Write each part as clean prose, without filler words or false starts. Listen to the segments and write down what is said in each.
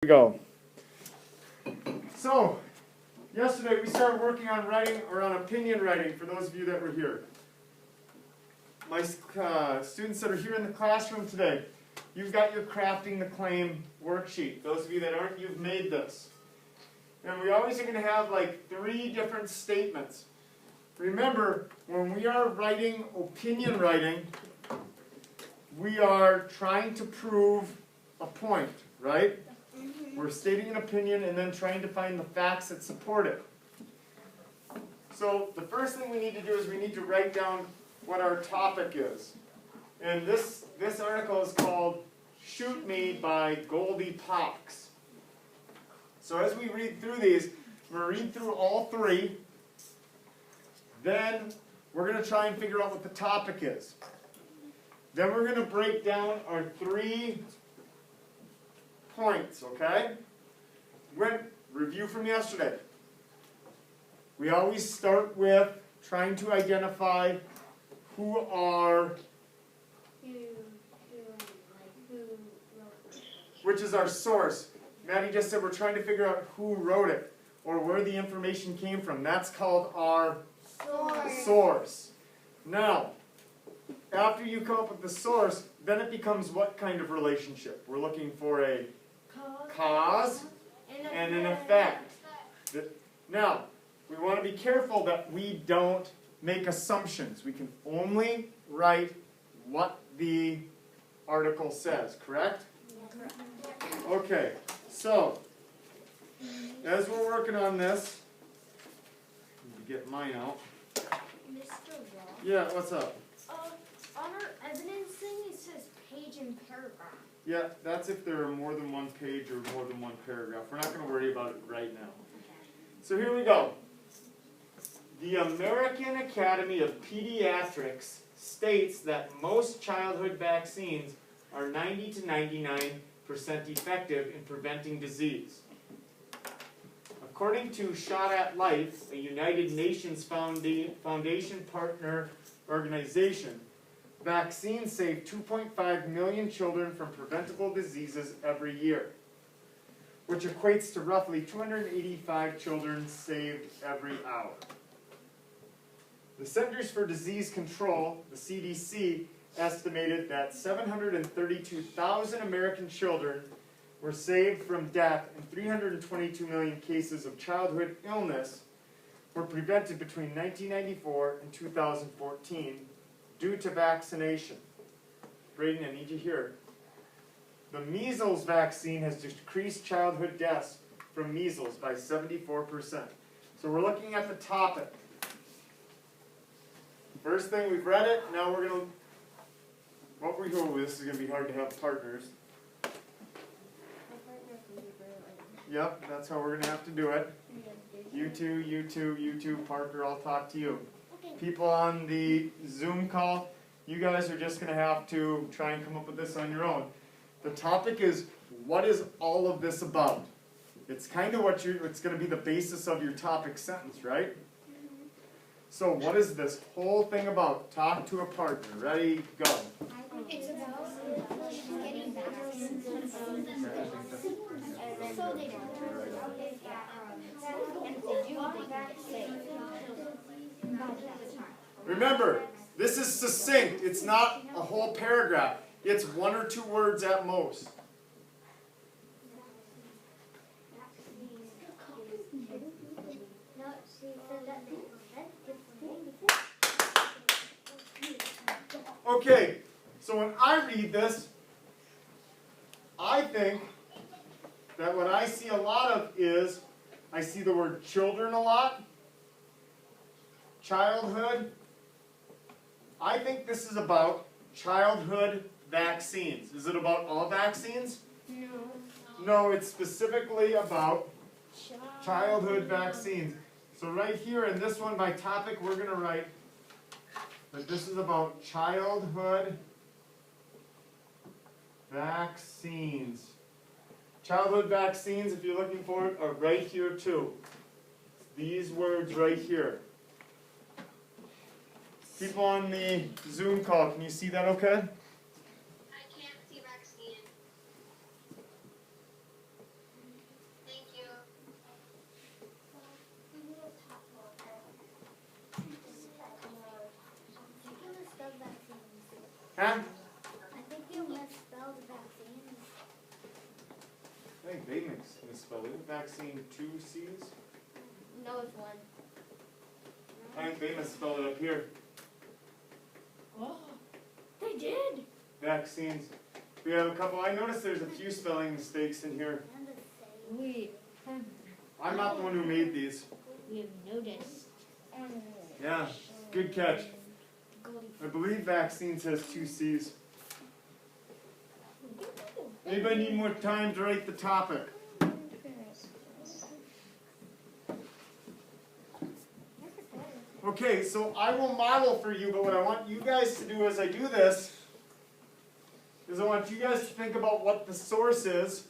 go. So, yesterday we started working on writing, or on opinion writing, for those of you that were here. My students that are here in the classroom today, you've got your crafting the claim worksheet. Those of you that aren't, you've made this. And we always are going to have like 3 different statements. Remember, when we are writing opinion writing, we are trying to prove a point, right? We're stating an opinion and then trying to find the facts that support it. So the first thing we need to do is we need to write down what our topic is. And this article is called Shoot Me by Goldie Pox. So as we read through these, we're going to read through all 3. Then we're going to try and figure out what the topic is. Then we're going to break down our 3 points, okay? Review from yesterday. We always start with trying to identify who are, which is our source. Maddie just said we're trying to figure out who wrote it or where the information came from. That's called our source. Now, after you come up with the source, then it becomes what kind of relationship? We're looking for a cause and an effect. Now, we want to be careful that we don't make assumptions. We can only write what the article says, correct? Okay, so as we're working on this, let me get mine out. Mr. Ross? Yeah, what's up? On our evidence thing, it says page and paragraph. Yeah, that's if there are more than one page or more than one paragraph. We're not going to worry about it right now. So here we go. The American Academy of Pediatrics states that most childhood vaccines are 90 to 99% effective in preventing disease. According to Shot at Life, a United Nations Foundation partner organization, vaccines save 2.5 million children from preventable diseases every year, which equates to roughly 285 children saved every hour. The Centers for Disease Control, the CDC, estimated that 732,000 American children were saved from death and 322 million cases of childhood illness were prevented between 1994 and 2014 due to vaccination. Braden, I need you here. The measles vaccine has decreased childhood deaths from measles by 74%. So we're looking at the topic. First thing, we've read it. Now we're going to, what we go with, this is going to be hard to have partners. Yep, that's how we're going to have to do it. You two, Parker, I'll talk to you. People on the Zoom call, you guys are just going to have to try and come up with this on your own. The topic is, what is all of this about? It's kind of what it's going to be the basis of your topic sentence, right? So what is this whole thing about? Talk to a partner. Ready, go. It's about getting vaccines. So they don't. And if they do, they can get sick. Remember, this is succinct. It's not a whole paragraph. It's 1 or 2 words at most. Okay, so when I read this, I think that what I see a lot of is, I see the word children a lot, childhood. I think this is about childhood vaccines. Is it about all vaccines? No. No, it's specifically about childhood vaccines. So right here in this one by topic, we're going to write that this is about childhood vaccines. Childhood vaccines, if you're looking for it, are right here too. These words right here. People on the Zoom call, can you see that okay? I can't see vaccine. I think they misspelled it. Vaccine 2 C's. No, it's one. I think they misspelled it up here. Oh, they did. Vaccines. We have a couple. I noticed there's a few spelling mistakes in here. We I'm not the one who made these. have noticed. Yeah, good catch. I believe vaccines has 2 C's. Anybody need more time to write the topic? Okay, so I will model for you, but what I want you guys to do as I do this is I want you guys to think about what the source is,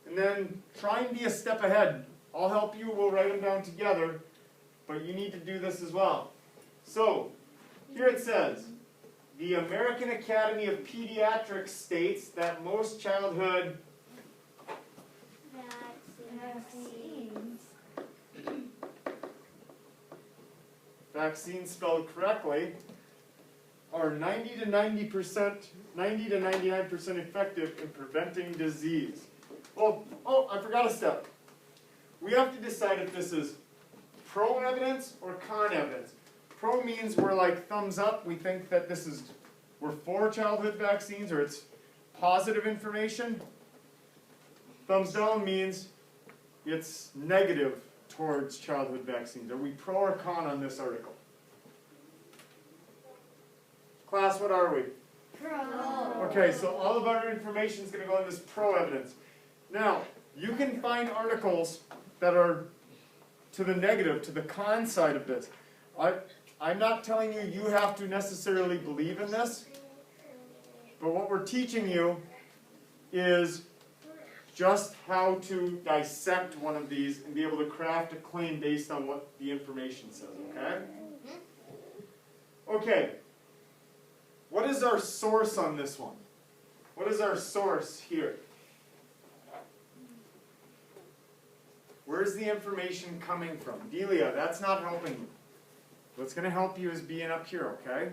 and then try and be a step ahead. I'll help you, we'll write them down together, but you need to do this as well. So, here it says, the American Academy of Pediatrics states that most childhood vaccines spelled correctly are 90 to 99% effective in preventing disease. Oh, I forgot a step. We have to decide if this is pro evidence or con evidence. Pro means we're like thumbs up, we think that we're for childhood vaccines or it's positive information. Thumbs down means it's negative towards childhood vaccines. Are we pro or con on this article? Class, what are we? Pro. Okay, so all of our information is going to go in this pro evidence. Now, you can find articles that are to the negative, to the con side of this. I'm not telling you you have to necessarily believe in this, but what we're teaching you is just how to dissect one of these and be able to craft a claim based on what the information says, okay? Okay. What is our source on this one? What is our source here? Where's the information coming from? Delia, that's not helping you. What's going to help you is being up here, okay?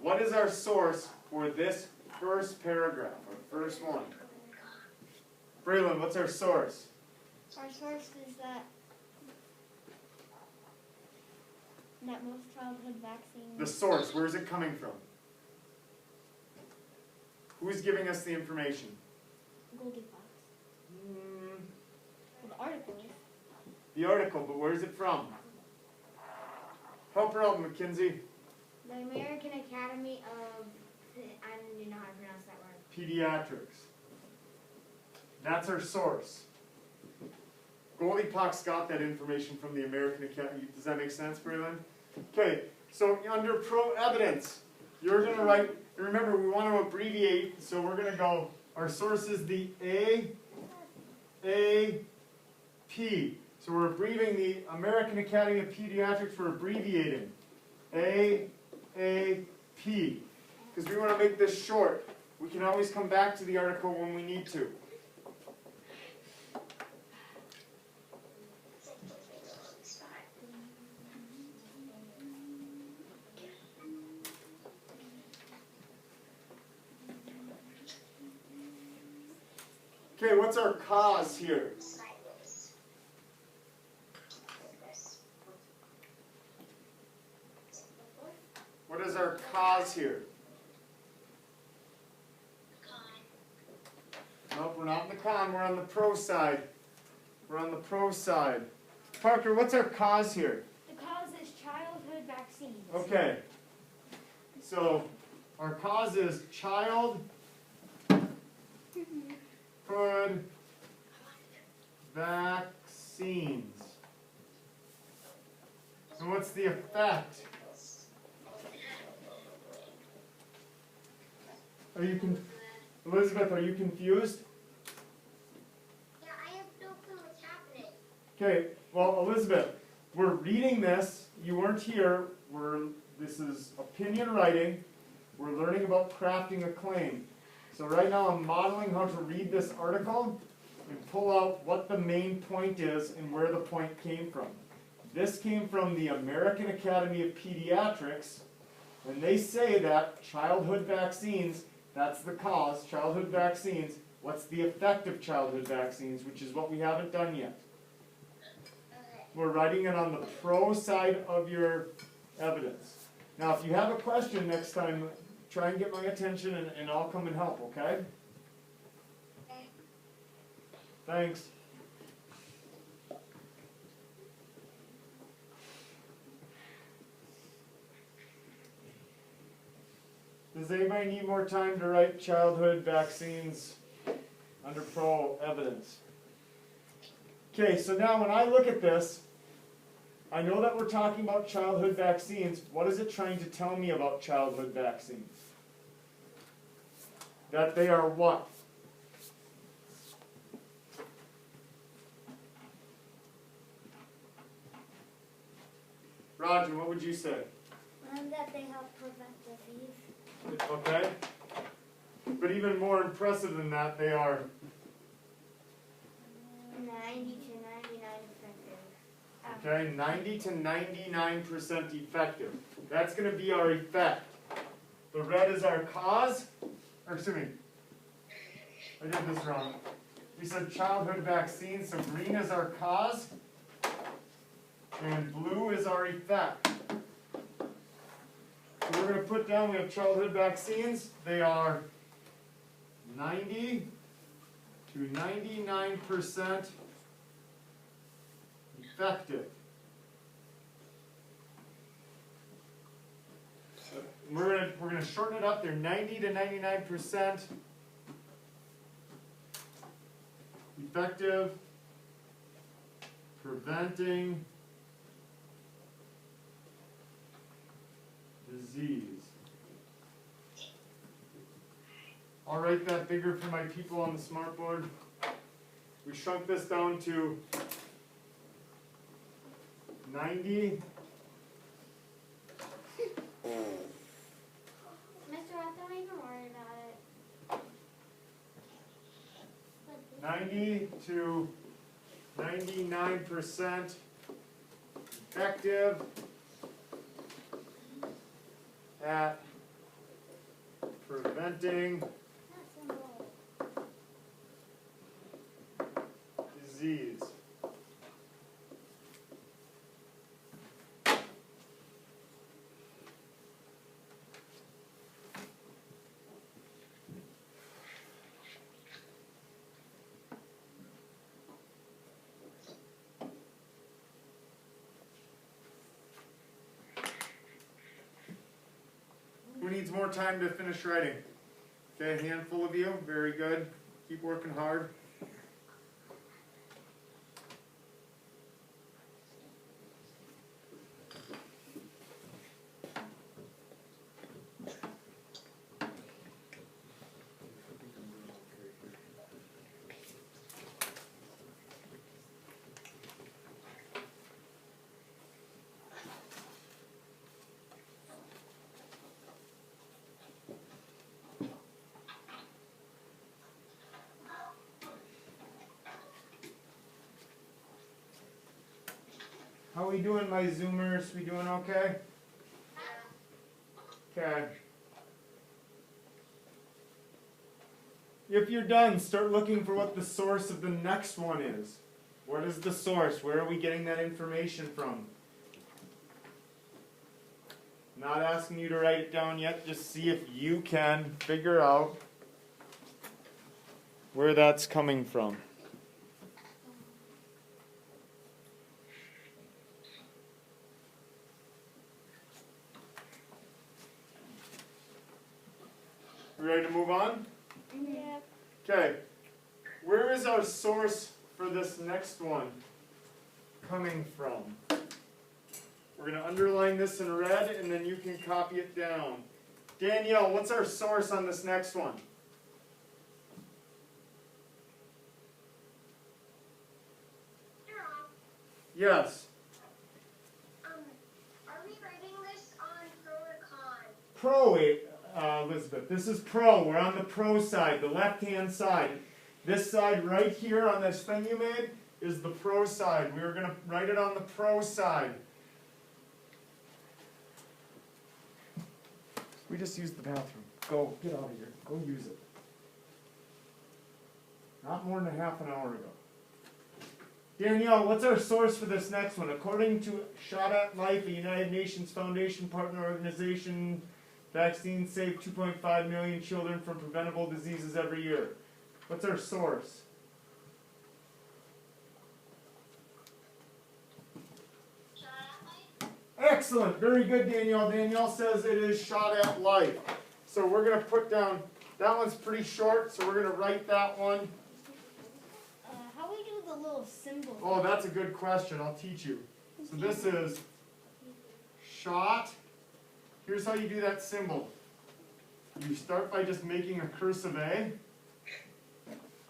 What is our source for this first paragraph, or first one? Braylon, what's our source? Our source is that most childhood vaccines. The source, where is it coming from? Who's giving us the information? Goldie Fox. Well, the article is. The article, but where is it from? Help her out, Mackenzie. The American Academy of, I don't even know how to pronounce that word. Pediatrics. That's our source. Goldie Fox got that information from the American Academy. Does that make sense, Braylon? Okay, so under pro evidence, you're going to write, remember we want to abbreviate, so we're going to go, our source is the A-P. So we're abbreviating the American Academy of Pediatrics, we're abbreviating A-A-P. Because we want to make this short. We can always come back to the article when we need to. Okay, what's our cause here? What is our cause here? Nope, we're not in the con, we're on the pro side. We're on the pro side. Parker, what's our cause here? The cause is childhood vaccines. Okay. So, our cause is childhood vaccines. And what's the effect? Elizabeth, are you confused? Yeah, I have no clue what's happening. Okay, well, Elizabeth, we're reading this. You weren't here. This is opinion writing. We're learning about crafting a claim. So right now I'm modeling how to read this article and pull out what the main point is and where the point came from. This came from the American Academy of Pediatrics, and they say that childhood vaccines That's the cause, childhood vaccines. What's the effect of childhood vaccines, which is what we haven't done yet. We're writing it on the pro side of your evidence. Now, if you have a question next time, try and get my attention and I'll come and help, okay? Thanks. Does anybody need more time to write childhood vaccines under pro evidence? Okay, so now when I look at this, I know that we're talking about childhood vaccines. What is it trying to tell me about childhood vaccines? That they are what? Roger, what would you say? That they help prevent disease. Okay. But even more impressive than that, they are 90 to 99 effective. okay, 90 to 99% effective. That's going to be our effect. The red is our cause. Or excuse me, I did this wrong. We said childhood vaccines, so green is our cause, and blue is our effect. So we're going to put down, we have childhood vaccines. They are 90 to 99% effective. We're gonna shorten it up. They're 90 to 99% effective preventing disease. I'll write that bigger for my people on the smartboard. We shrunk this down to 90. Mr. Roth, don't even worry about it. 90 to 99% effective at preventing disease. Who needs more time to finish writing? Okay, a handful of you. Very good. Keep working hard. How we doing, my Zoomers? We doing okay? Okay. If you're done, start looking for what the source of the next one is. What is the source? Where are we getting that information from? Not asking you to write it down yet, just see if you can figure out where that's coming from. We ready to move on? Yeah. Okay. Where is our source for this next one coming from? We're going to underline this in red, and then you can copy it down. Danielle, what's our source on this next one? Yes. Are we writing this on pro or con? Pro, Elizabeth. This is pro. We're on the pro side, the left-hand side. This side right here on this thing you made is the pro side. We're going to write it on the pro side. We just used the bathroom. Go, get out of here. Go use it. Not more than a half an hour ago. Danielle, what's our source for this next one? According to Shot at Life, a United Nations Foundation partner organization, vaccines save 2.5 million children from preventable diseases every year. What's our source? Excellent, very good, Danielle. Danielle says it is Shot at Life. So we're going to put down, that one's pretty short, so we're going to write that one. How do we do the little symbol? Oh, that's a good question. I'll teach you. So this is shot. Here's how you do that symbol. You start by just making a cursive A,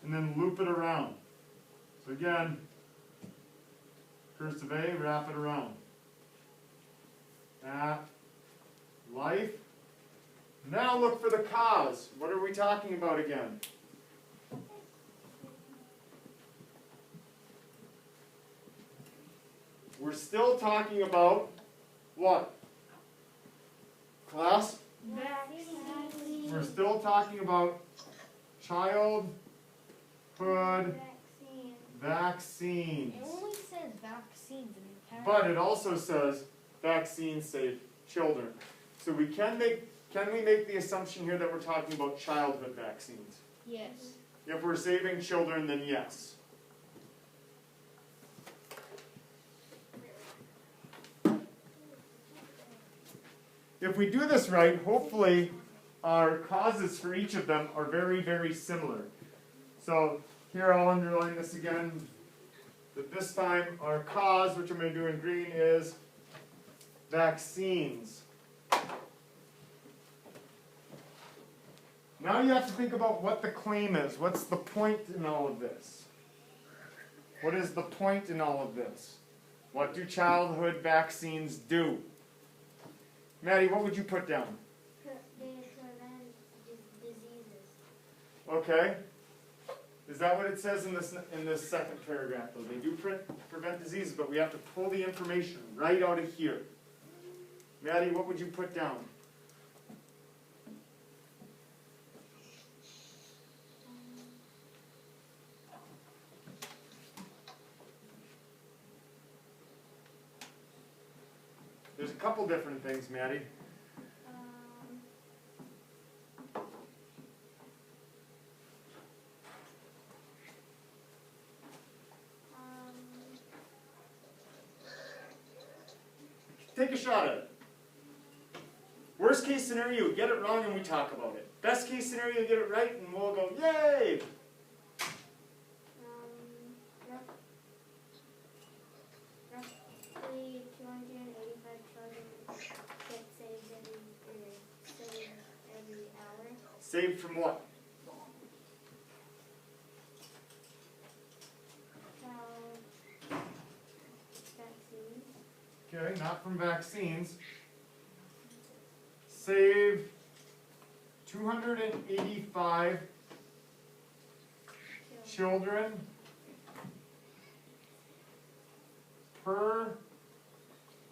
and then loop it around. So again, cursive A, wrap it around. At life. Now look for the cause. What are we talking about again? We're still talking about what? Class? Vaccines. We're still talking about childhood vaccines. It only says vaccines in the paragraph. But it also says vaccines save children. So we can we make the assumption here that we're talking about childhood vaccines? Yes. If we're saving children, then yes. If we do this right, hopefully our causes for each of them are very, very similar. So here I'll underline this again. That this time our cause, which I'm going to do in green, is vaccines. Now you have to think about what the claim is. What's the point in all of this? What is the point in all of this? What do childhood vaccines do? Maddie, what would you put down? They prevent diseases. Okay. Is that what it says in this second paragraph, though? They do prevent diseases, but we have to pull the information right out of here. Maddie, what would you put down? There's a couple different things, Maddie. Take a shot at it. Worst case scenario, you get it wrong and we talk about it. Best case scenario, you get it right and we'll go, yay! Roughly 285 children get saved every hour. Saved from what? Child vaccines. Okay, not from vaccines. Save 285 children per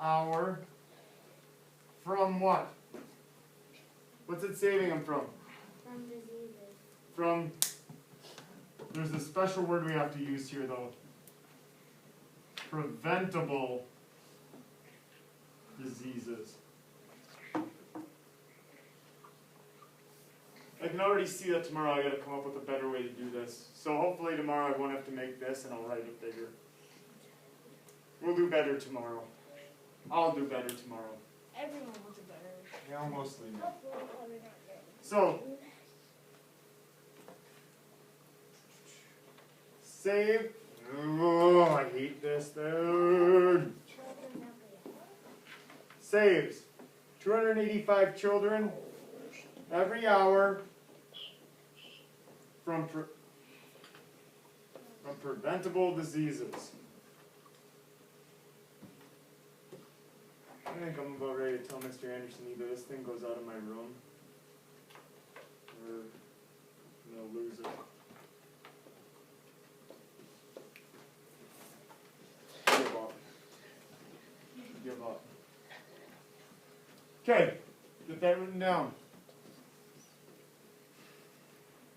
hour from what? What's it saving them from? From diseases. From, there's a special word we have to use here though. Preventable diseases. I can already see that tomorrow I gotta come up with a better way to do this. So hopefully tomorrow I won't have to make this and I'll write it bigger. We'll do better tomorrow. I'll do better tomorrow. Everyone will do better. Yeah, mostly. So, save. Oh, I hate this thing. Saves 285 children every hour from preventable diseases. I think I'm about ready to tell Mr. Anderson either this thing goes out of my room or I'm going to lose it. Give up. Give up. Okay, get that written down.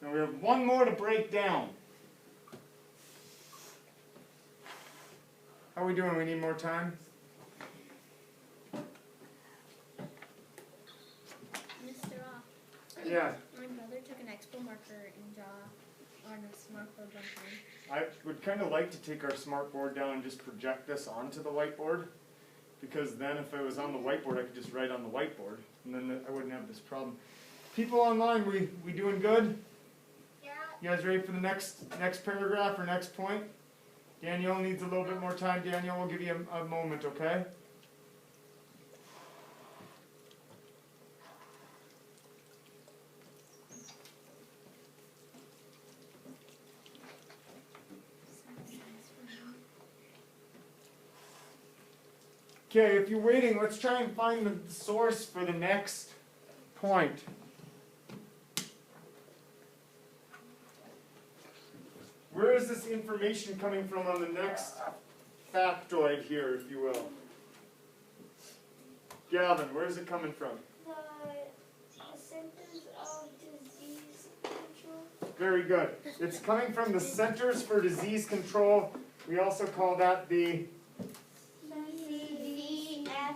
And we have one more to break down. How are we doing? We need more time? Mr. Yeah. My brother took an expo marker and draw on a smartboard one time. I would kind of like to take our smart board down and just project this onto the whiteboard, because then if I was on the whiteboard, I could just write on the whiteboard, and then I wouldn't have this problem. People online, we doing good? Yeah. You guys ready for the next paragraph or next point? Danielle needs a little bit more time. Danielle, we'll give you a moment, okay? Okay, if you're waiting, let's try and find the source for the next point. Where is this information coming from on the next factoid here, if you will? Gavin, where is it coming from? The Centers of Disease Control. Very good. It's coming from the Centers for Disease Control. We also call that the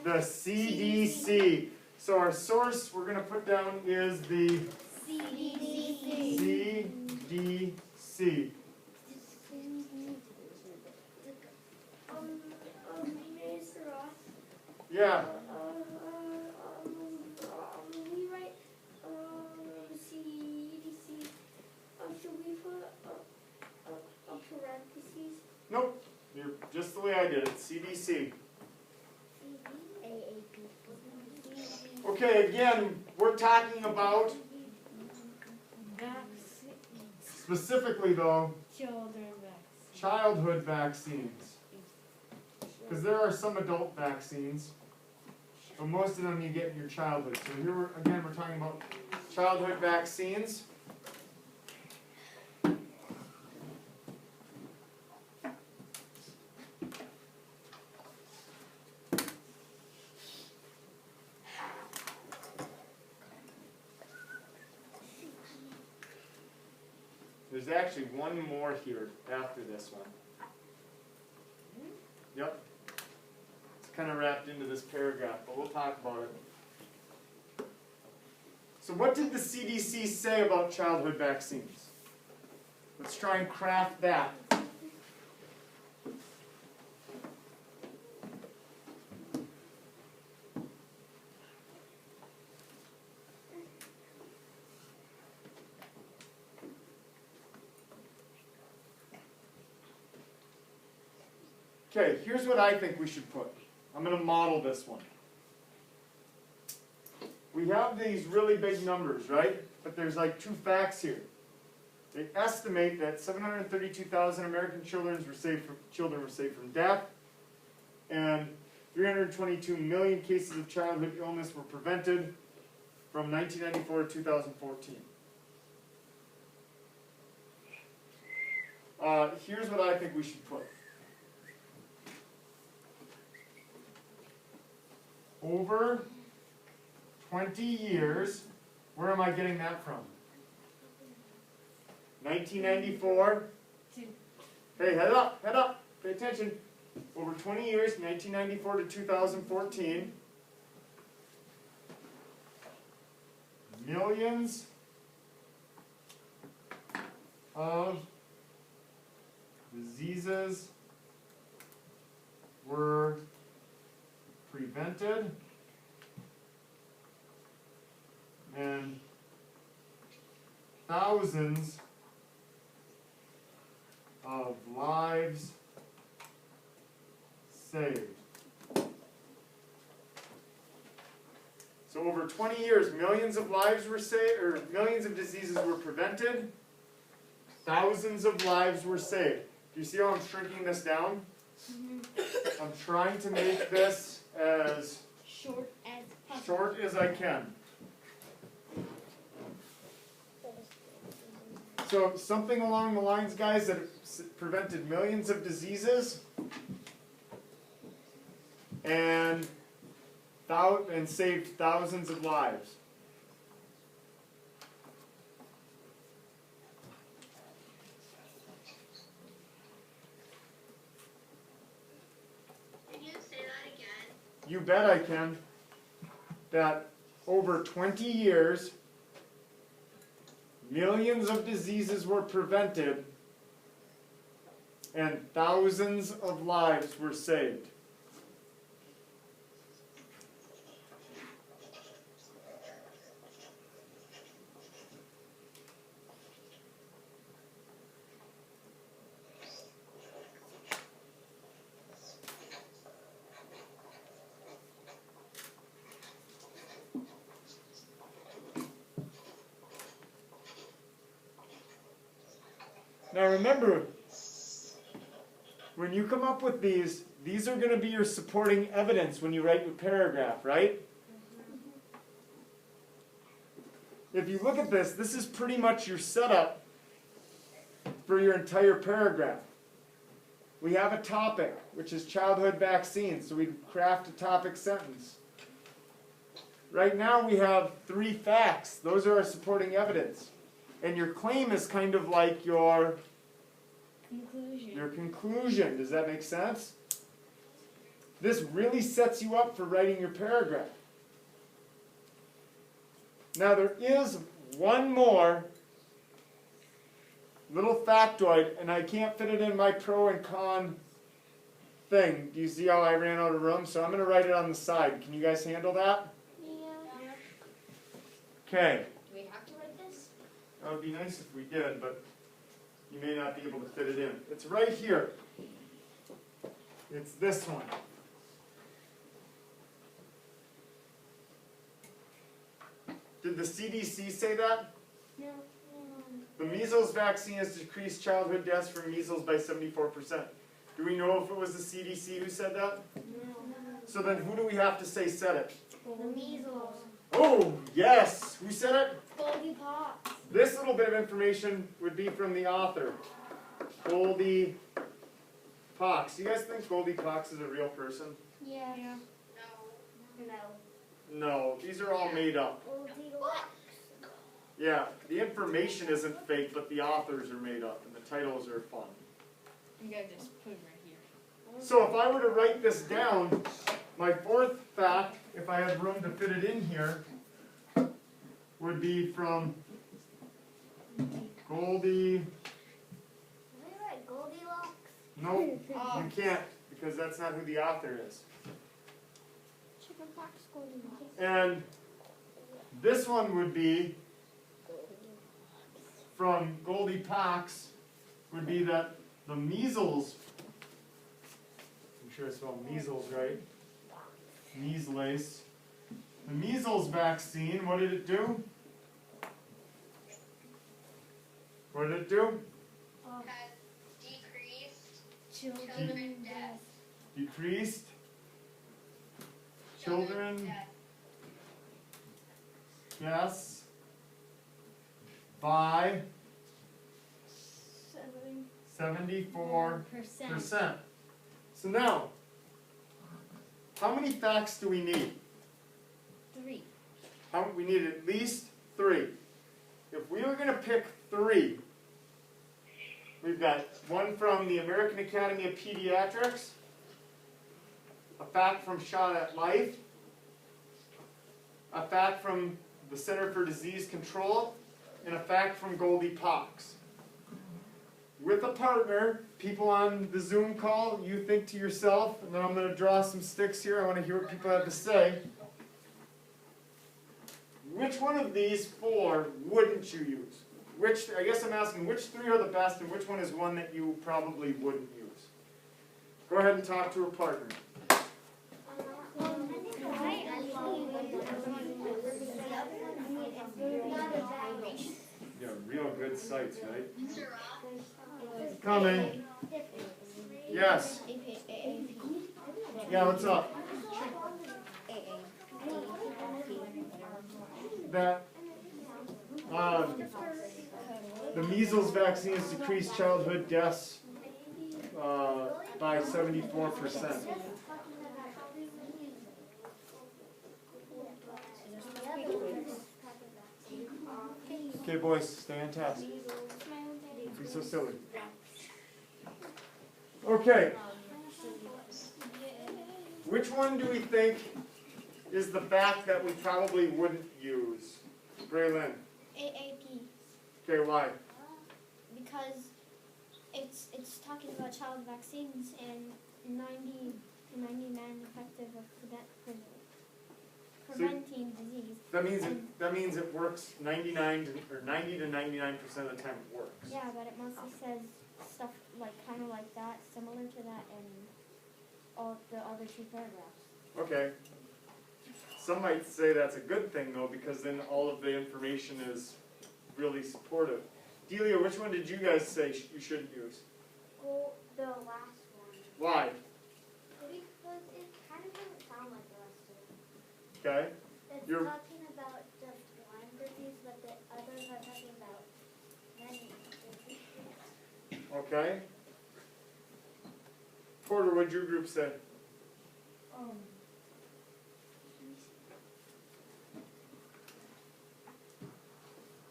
CDC. So our source we're going to put down is the CDC. Mr. Ross. Yeah. We write CDC. Should we put a parentheses? Nope. You're just the way I did it. CDC. Okay, again, we're talking about, specifically though, childhood vaccines. Because there are some adult vaccines, but most of them you get in your childhood. So here, again, we're talking about childhood vaccines. There's actually one more here after this one. Yep. It's kind of wrapped into this paragraph, but we'll talk about it. So what did the CDC say about childhood vaccines? Let's try and craft that. Okay, here's what I think we should put. I'm going to model this one. We have these really big numbers, right? But there's like two facts here. They estimate that 732,000 American children were saved from death, and 322 million cases of childhood illness were prevented from 1994 to 2014. Here's what I think we should put. Over 20 years, where am I getting that from? 1994. Hey, head up, pay attention. Over 20 years, 1994 to 2014. Millions of diseases were prevented, and thousands of lives saved. So over 20 years, millions of lives were saved, or millions of diseases were prevented, thousands of lives were saved. Do you see how I'm shrinking this down? I'm trying to make this as short as I can. So something along the lines, guys, that prevented millions of diseases and saved thousands of lives. you bet I can, that over 20 years, millions of diseases were prevented and thousands of lives were saved. Now remember, when you come up with these are going to be your supporting evidence when you write your paragraph, right? If you look at this, this is pretty much your setup for your entire paragraph. We have a topic, which is childhood vaccines, so we craft a topic sentence. Right now we have 3 facts. Those are our supporting evidence. And your claim is kind of like your conclusion. Does that make sense? This really sets you up for writing your paragraph. Now there is one more little factoid, and I can't fit it in my pro and con thing. Do you see how I ran out of room? So I'm going to write it on the side. Can you guys handle that? Yeah. Okay. Do we have to write this? That would be nice if we did, but you may not be able to fit it in. It's right here. It's this one. Did the CDC say that? No. The measles vaccine has decreased childhood deaths from measles by 74%. Do we know if it was the CDC who said that? No. So then who do we have to say said it? The measles. Oh, yes! Who said it? Goldie Pops. This little bit of information would be from the author, Goldie Pox. Do you guys think Goldie Pox is a real person? Yeah. No. No, these are all made up. Goldilocks. Yeah, the information isn't fake, but the authors are made up, and the titles are fun. You gotta just put it right here. So if I were to write this down, my 4th fact, if I had room to fit it in here, would be from Goldie. Did we write Goldilocks? Nope, you can't, because that's not who the author is. Chickenpox Goldilocks. And this one would be from Goldie Pox, would be that the measles, I'm sure I spelled measles right, measles. The measles vaccine, what did it do? What did it do? Decreased Children children death. Decreased children deaths by 74%. So now, how many facts do we need? 3. We need at least 3. If we were going to pick 3, we've got one from the American Academy of Pediatrics, a fact from Shot at Life, a fact from the Center for Disease Control, and a fact from Goldie Pox. With a partner, people on the Zoom call, you think to yourself, and then I'm going to draw some sticks here. I want to hear what people have to say. Which one of these 4 wouldn't you use? Which, I guess I'm asking, which 3 are the best and which one is one that you probably wouldn't use? Go ahead and talk to a partner. Yeah, real good sites, right? Coming. Yes. Yeah, what's up? That the measles vaccine has decreased childhood deaths by 74%. Okay, boys, stay on task. Don't be so silly. Okay. Which one do we think is the fact that we probably wouldn't use? Braylon. AAP. Okay, why? Because it's talking about child vaccines and 90 to 99 effective of preventing disease. That means it works 90 to 99% of the time it works. Yeah, but it mostly says stuff like kind of like that, similar to that, in all the other two paragraphs. Okay. Some might say that's a good thing though, because then all of the information is really supportive. Delia, which one did you guys say you shouldn't use? Well, the last one. Why? Because it kind of doesn't sound like the rest of it. Okay. It's You're- talking about just Lyme disease, but the others are talking about many diseases. Okay. Porter, what'd your group say?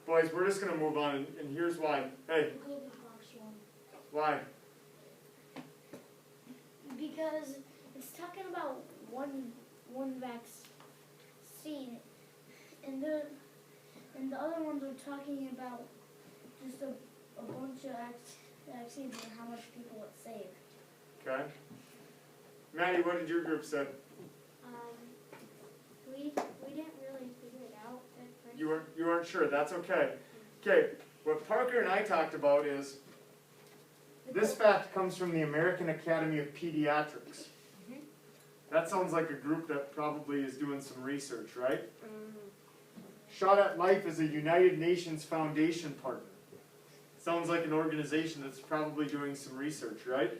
Boys, we're just gonna move on, and here's why. Hey, why? Because it's talking about one vaccine, and the other ones are talking about just a bunch of vaccines and how much people it saved. Okay. Maddie, what did your group say? We didn't really figure it out at first. You weren't sure. That's okay. Okay. What Parker and I talked about is this fact comes from the American Academy of Pediatrics. That sounds like a group that probably is doing some research, right? Shot at Life is a United Nations Foundation partner. Sounds like an organization that's probably doing some research, right?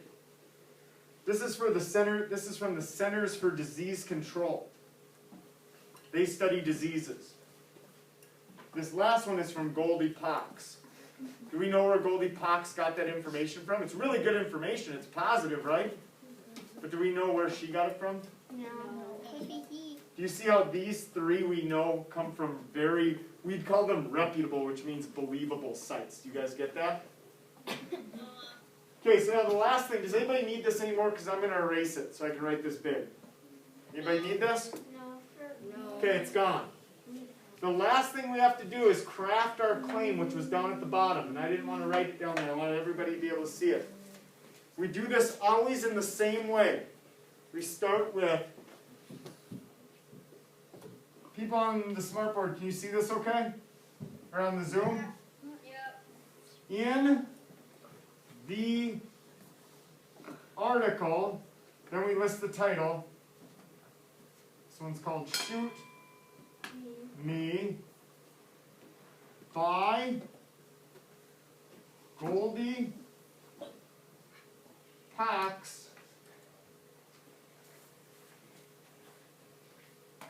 This is from the Centers for Disease Control. They study diseases. This last one is from Goldie Pox. Do we know where Goldie Pox got that information from? It's really good information. It's positive, right? But do we know where she got it from? No. Do you see how these three we know come from we'd call them reputable, which means believable sites. Do you guys get that? Okay, so now the last thing, does anybody need this anymore? Because I'm going to erase it so I can write this big. Anybody need this? No. Okay, it's gone. The last thing we have to do is craft our claim, which was down at the bottom. And I didn't want to write it down there. I wanted everybody to be able to see it. We do this always in the same way. We start with people on the smartboard. Can you see this okay? Or on the Zoom? Yep. In the article, then we list the title. This one's called Shoot Me by Goldie Pox,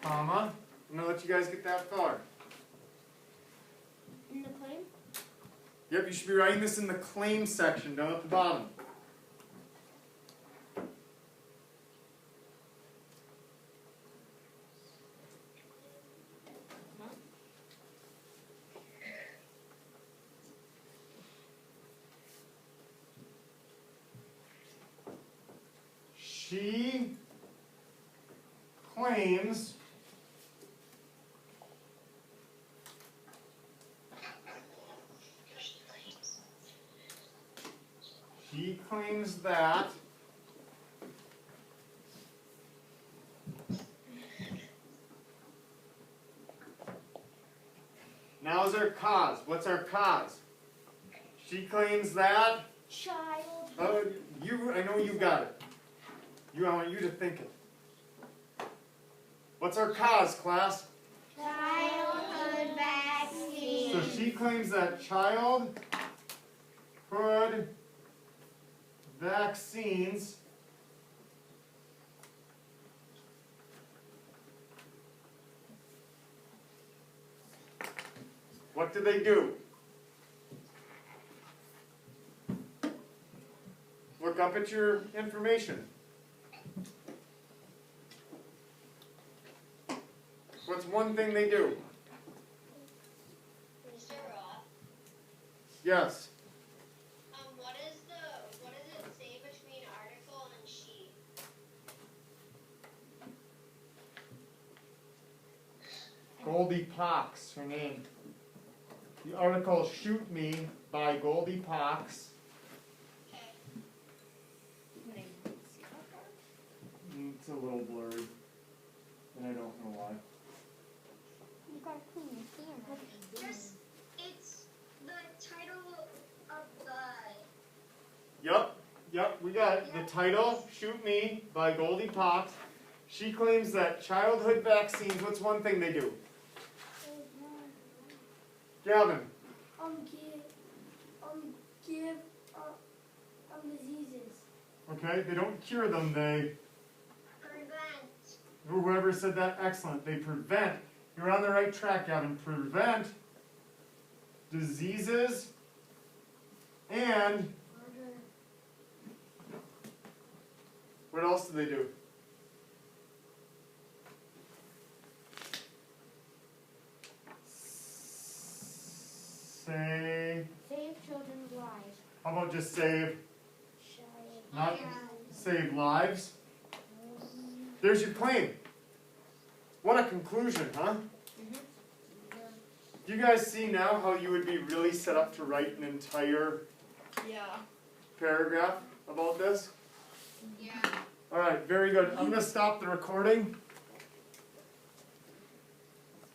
comma. I'm going to let you guys get that far. In the claim? Yep, you should be writing this in the claim section down at the bottom. She claims that now's our cause. What's our cause? She claims that Child. I know you got it. I want you to think it. What's our cause, class? Childhood vaccine. So she claims that childhood vaccines what do they do? Look up at your information. What's one thing they do? Mr. Roth, Yes. what does it say between article and she? Goldie Pox, her name. The article Shoot Me by Goldie Pox. It's a little blurry, and I don't know why. You gotta clean your camera. Just, it's the title of the. Yep, we got it. The title, Shoot Me by Goldie Pox. She claims that childhood vaccines, what's one thing they do? Gavin. Give diseases. Okay, they don't cure them, they, Prevent. whoever said that, excellent. They prevent, you're on the right track, Gavin. Prevent diseases and what else do they do? Say, Save children's lives. how about just save, not Yeah. save lives? There's your claim. What a conclusion, huh? Do you guys see now how you would be really set up to write an entire paragraph about this? Yeah. Alright, very good. I'm going to stop the recording.